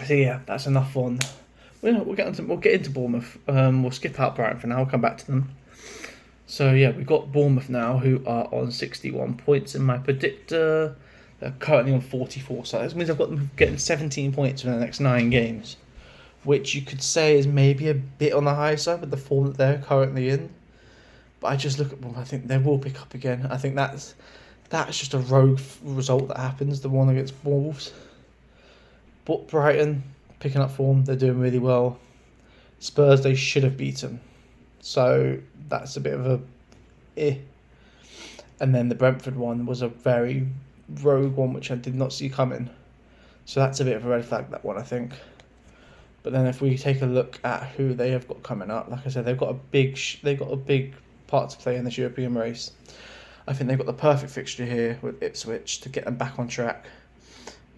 So yeah, that's enough on. We'll get into Bournemouth. We'll skip out Brighton for now. We'll come back to them. So yeah, we've got Bournemouth now, who are on 61 points in my predictor. They're currently on 44, so that means I've got them getting 17 points in the next 9 games, which you could say is maybe a bit on the high side with the form that they're currently in. But I just look at them, I think they will pick up again. I think that's just a rogue result that happens, the one against Wolves. But Brighton, picking up form, they're doing really well. Spurs, they should have beaten. So that's a bit of a And then the Brentford one was a very rogue one, which I did not see coming. So that's a bit of a red flag, that one, I think. But then if we take a look at who they have got coming up, like I said, they've got a big part to play in this European race. I think they've got the perfect fixture here with Ipswich to get them back on track.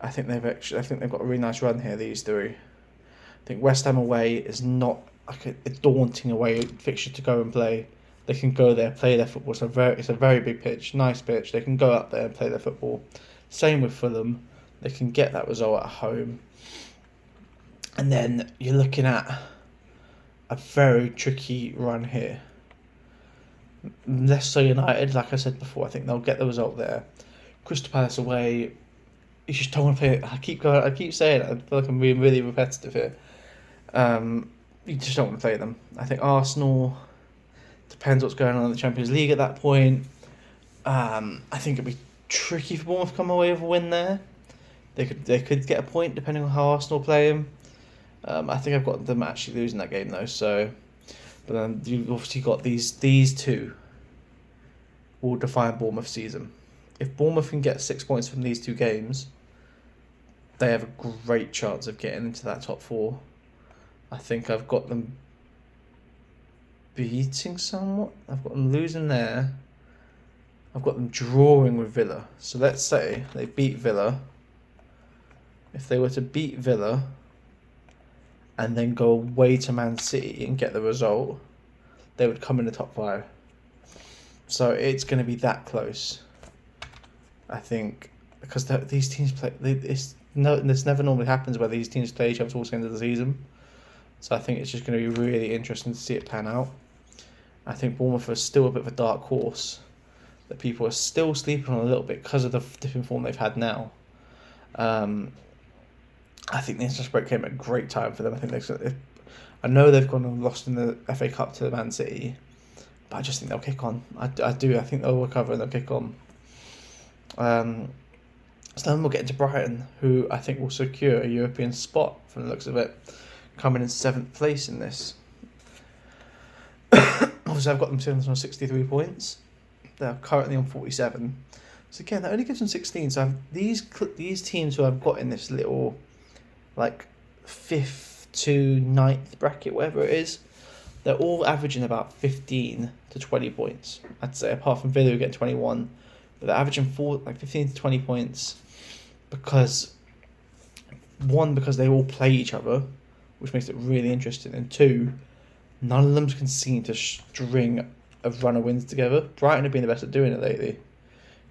I think they've got a really nice run here, these three. I think West Ham away is not like a daunting away fixture to go and play. They can go there, play their football. It's a very big pitch, nice pitch. They can go out there and play their football. Same with Fulham. They can get that result at home. And then you're looking at a very tricky run here. Leicester United, like I said before, I think they'll get the result there. Crystal Palace away, you just don't want to play it. I keep saying it. I feel like I'm being really repetitive here. You just don't want to play them. I think Arsenal, depends what's going on in the Champions League at that point. I think it'd be tricky for Bournemouth to come away with a win there. They could get a point depending on how Arsenal play them. I think I've got them actually losing that game though. So, but then you've obviously got these two will define Bournemouth's season. If Bournemouth can get 6 points from these 2 games, they have a great chance of getting into that top 4. I think I've got them beating somewhat. I've got them losing there. I've got them drawing with Villa. So let's say they beat Villa. If they were to beat Villa and then go away to Man City and get the result, they would come in the top 5. So it's going to be that close. I think because these teams play. This never normally happens where these teams play each other towards the end of the season. So I think it's just going to be really interesting to see it pan out. I think Bournemouth is still a bit of a dark horse that people are still sleeping on a little bit because of the different form they've had now. I think the international break came at a great time for them. I know they've gone and lost in the FA Cup to Man City, but I just think they'll kick on. I do. I think they'll recover and they'll kick on. So then we'll get into Brighton, who I think will secure a European spot from the looks of it, coming in 7th place in this. Obviously, I've got them on 63 points. They're currently on 47. So again, that only gives them 16. So these teams who I've got in this little, like, 5th to 9th bracket, whatever it is, they're all averaging about 15 to 20 points. I'd say, apart from Villa who get 21. But they're averaging 15 to 20 points because they all play each other, which makes it really interesting. And 2, none of them can seem to string a run of wins together. Brighton have been the best at doing it lately.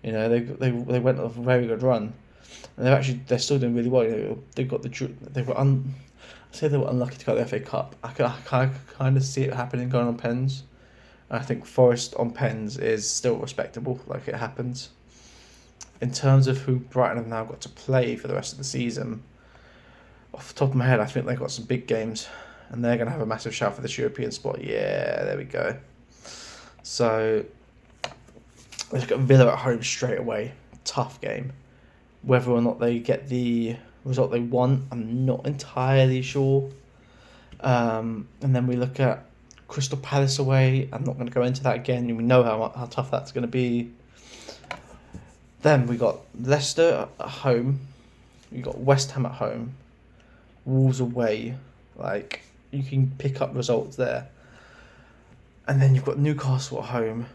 You know, they went on a very good run, and they're still doing really well. You know, they were unlucky to get the FA Cup. I kind of see it happening going on Pens. I think Forest on Pens is still respectable, like it happens. In terms of who Brighton have now got to play for the rest of the season, off the top of my head, I think they've got some big games, and they're going to have a massive shout for this European spot. Yeah, there we go. So, they've got Villa at home straight away. Tough game. Whether or not they get the result they want, I'm not entirely sure. And then we look at Crystal Palace away. I'm not going to go into that again. We know how tough that's going to be. Then we got Leicester at home. We got West Ham at home. Wolves away. Like, you can pick up results there. And then you've got Newcastle at home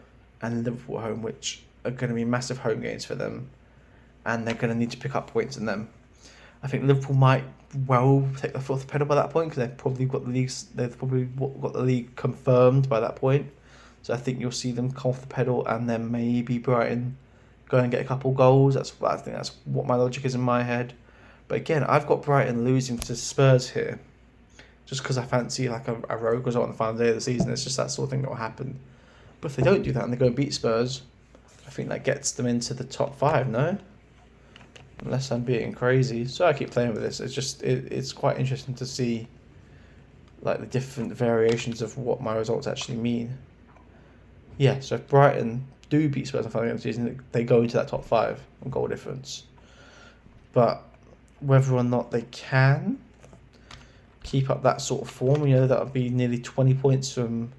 and Liverpool at home, which are going to be massive home games for them. And they're going to need to pick up points in them. I think Liverpool might well take the foot off the pedal by that point, because they've probably got the league confirmed by that point. So I think you'll see them come off the pedal, and then maybe Brighton go and get a couple goals. I think that's what my logic is in my head. But again, I've got Brighton losing to Spurs here, just because I fancy like a rogue result on the final day of the season. It's just that sort of thing that will happen. But if they don't do that and they go and beat Spurs, I think that gets them into the top 5, no? Unless I'm being crazy. So I keep playing with this. It's just it's quite interesting to see like the different variations of what my results actually mean. Yeah, so if Brighton do beat Spurs on the final game of the season, they go into that top 5 on goal difference. But whether or not they can keep up that sort of form, that would be nearly 20 points from...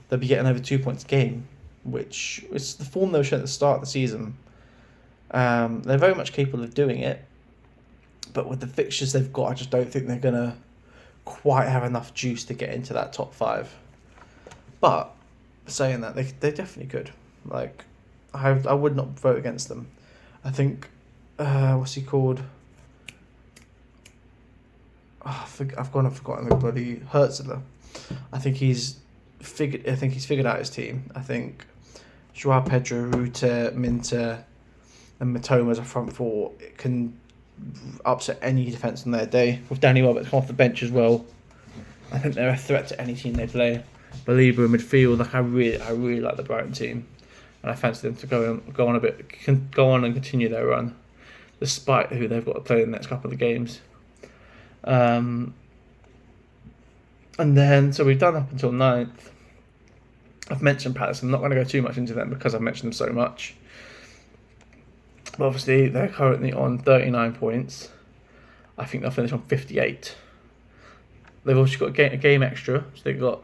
They'll be getting over 2 points a game, which is the form they were showing at the start of the season. They're very much capable of doing it, but with the fixtures they've got, I just don't think they're going to quite have enough juice to get into that top 5. But saying that, they definitely could. Like, I would not vote against them. I think, what's he called? Oh, I've forgotten the bloody Hertzler. I think he's figured out his team. I think Joao Pedro, Ruta, Minter, and Matoma as a front four, it can upset any defence on their day. With Danny Roberts come off the bench as well, I think they're a threat to any team they play. Believer in midfield, like I really like the Brighton team, and I fancy them to go on and continue their run, despite who they've got to play in the next couple of games. And then so we've done up until 9th. I've mentioned Palace. I'm not going to go too much into them because I've mentioned them so much. But obviously, they're currently on 39 points. I think they'll finish on 58. They've also got a game extra, so they've got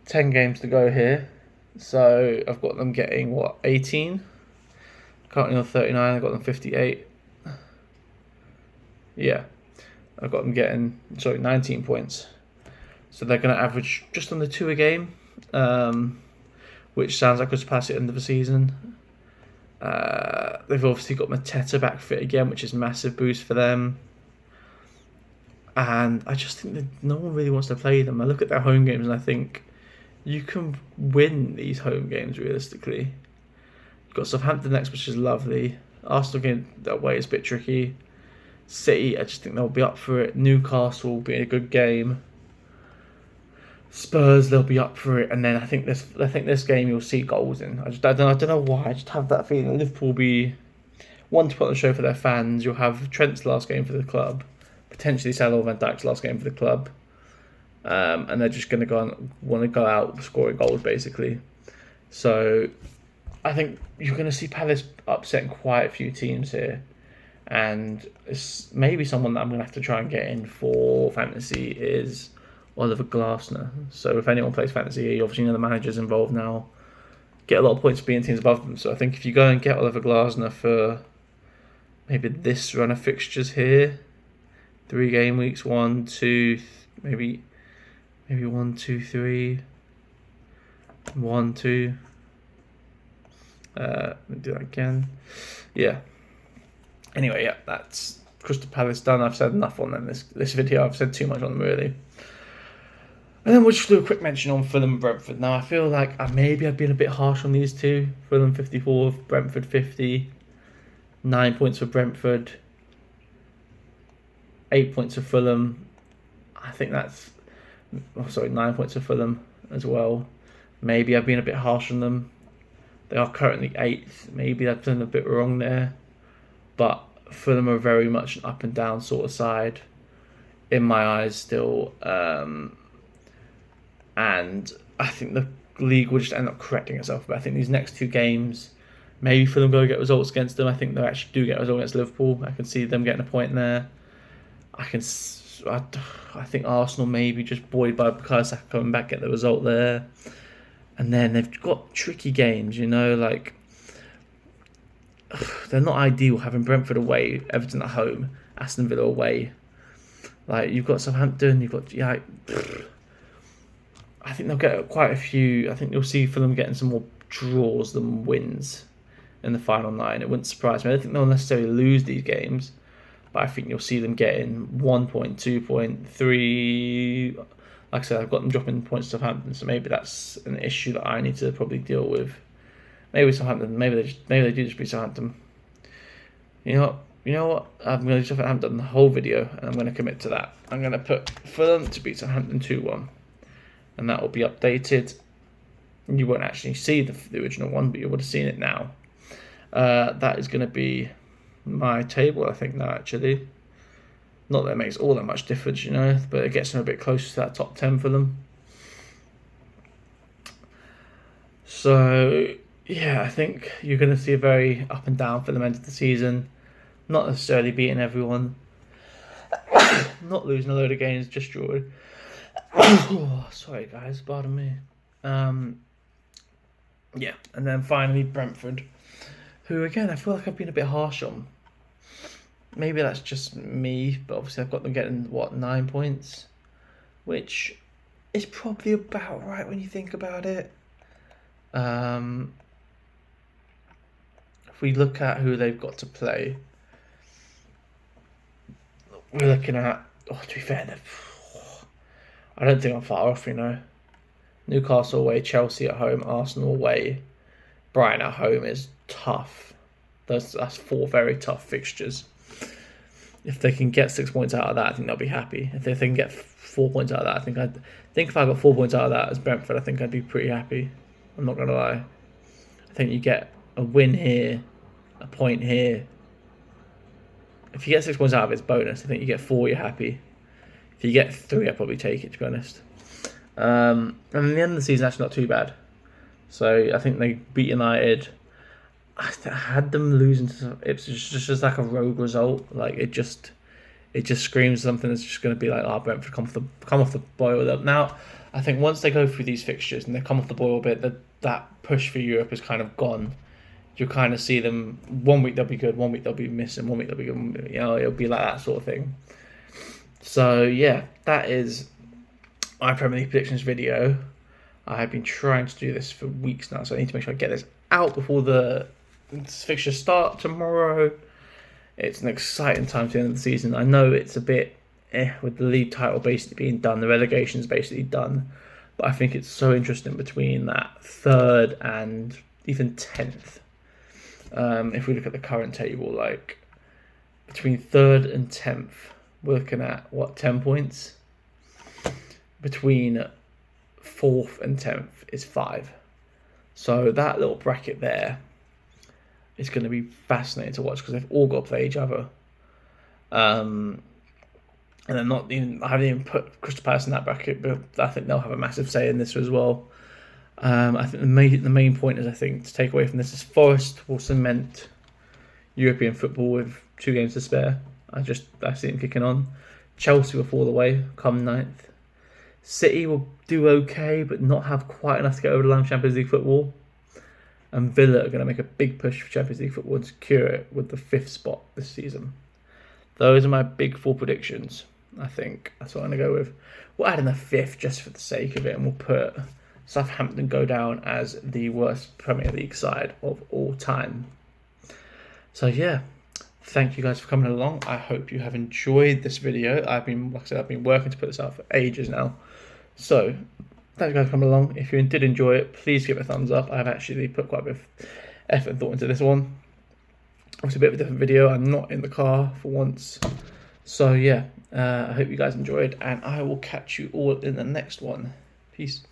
10 games to go here. So I've got them getting, 18? Currently on 39, I've got them 58. Yeah. I've got them getting, 19 points. So they're going to average just under 2 a game, which sounds like a capacity at the end of the season. They've obviously got Mateta back fit again, which is a massive boost for them. And I just think that no one really wants to play them. I look at their home games and I think you can win these home games realistically. You've got Southampton next, which is lovely. Arsenal game that way is a bit tricky. City, I just think they'll be up for it. Newcastle will be a good game. Spurs, they'll be up for it, and then I think this game you'll see goals in. I don't know why. I just have that feeling Liverpool will be one to put on the show for their fans. You'll have Trent's last game for the club, potentially Salah or Van Dijk's last game for the club, and they're just going to want to go out scoring goals basically. So I think you're going to see Palace upsetting quite a few teams here, and it's maybe someone that I'm going to have to try and get in for fantasy is Oliver Glasner. So if anyone plays fantasy, you obviously know the manager's involved now. Get a lot of points for being teams above them. So I think if you go and get Oliver Glasner for maybe this run of fixtures here, 3 game weeks, 1, 2, maybe 1, 2, 3, 1, 2. Let me do that again. Yeah. Anyway, yeah, that's Crystal Palace done. I've said enough on them this video. I've said too much on them really. And then we'll just do a quick mention on Fulham and Brentford. Now, I feel like I've been a bit harsh on these two. Fulham 54, Brentford 50. 9 points for Brentford. 8 points for Fulham. I think that's... 9 points for Fulham as well. Maybe I've been a bit harsh on them. They are currently 8th. Maybe I've done a bit wrong there. But Fulham are very much an up and down sort of side. In my eyes still. And I think the league will just end up correcting itself. But I think these next 2 games, maybe Fulham go get results against them. I think they actually do get a result against Liverpool. I can see them getting a point there. I think Arsenal maybe just buoyed by Bukayo Saka coming back, get the result there. And then they've got tricky games, like they're not ideal having Brentford away, Everton at home, Aston Villa away. Like you've got Southampton, you've got I think they'll get quite a few. I think you'll see Fulham getting some more draws than wins in the final 9. It wouldn't surprise me. I don't think they'll necessarily lose these games, but I think you'll see them getting 1 point, 2 point, 3. Like I said, I've got them dropping points to Southampton, so maybe that's an issue that I need to probably deal with. Maybe Southampton. Maybe they do just beat Southampton. You know what? I'm going to do Southampton the whole video, and I'm going to commit to that. I'm going to put Fulham to beat Southampton 2-1, and that will be updated. You won't actually see the original one, but you would have seen it now. That is going to be my table, I think, now, actually. Not that it makes all that much difference, but it gets them a bit closer to that top 10 for them. So, yeah, I think you're going to see a very up and down for the end of the season. Not necessarily beating everyone. Not losing a load of games, just drawing. Sorry, guys, pardon me. Yeah, and then finally Brentford, who, again, I feel like I've been a bit harsh on. Maybe that's just me, but obviously I've got them getting, 9 points? Which is probably about right when you think about it. If we look at who they've got to play, we're looking at, to be fair, I don't think I'm far off, Newcastle away, Chelsea at home, Arsenal away, Brighton at home is tough. That's 4 very tough fixtures. If they can get 6 points out of that, I think they'll be happy. If they can get 4 points out of that, I think if I got 4 points out of that as Brentford, I think I'd be pretty happy. I'm not gonna lie. I think you get a win here, a point here. If you get 6 points out of it, it's bonus. I think you get 4, you're happy. If you get 3, I'd probably take it, to be honest. And in the end of the season, that's not too bad. So I think they beat United. I had them losing to Ipswich just like a rogue result. Like it just screams something that's just going to be like, Brentford come off the boil up. Now, I think once they go through these fixtures and they come off the boil a bit, that push for Europe is kind of gone. You'll kind of see them 1 week they'll be good, 1 week they'll be missing, 1 week they'll be good. It'll be like that sort of thing. So yeah, that is my Premier League predictions video. I have been trying to do this for weeks now, so I need to make sure I get this out before the fixtures start tomorrow. It's an exciting time to the end of the season. I know it's a bit with the league title basically being done, the relegation's basically done, but I think it's so interesting between that 3rd and even 10th. If we look at the current table, like between 3rd and 10th, we're looking at 10 points. Between 4th and 10th is 5. So that little bracket there is going to be fascinating to watch because they've all got to play each other. And I haven't even put Crystal Palace in that bracket, but I think they'll have a massive say in this as well. I think the main point is, I think, to take away from this is Forest will cement European football with 2 games to spare. I see them kicking on. Chelsea will fall away come 9th. City will do okay, but not have quite enough to get over the line of Champions League football. And Villa are going to make a big push for Champions League football and secure it with the 5th spot this season. Those are my big 4 predictions, I think. That's what I'm going to go with. We'll add in a 5th just for the sake of it, and we'll put Southampton go down as the worst Premier League side of all time. So yeah, thank you guys for coming along. I hope you have enjoyed this video. I've been working to put this out for ages now. So, thank you guys for coming along. If you did enjoy it, please give it a thumbs up. I've actually put quite a bit of effort and thought into this one. It's a bit of a different video. I'm not in the car for once. So yeah, I hope you guys enjoyed, and I will catch you all in the next one. Peace.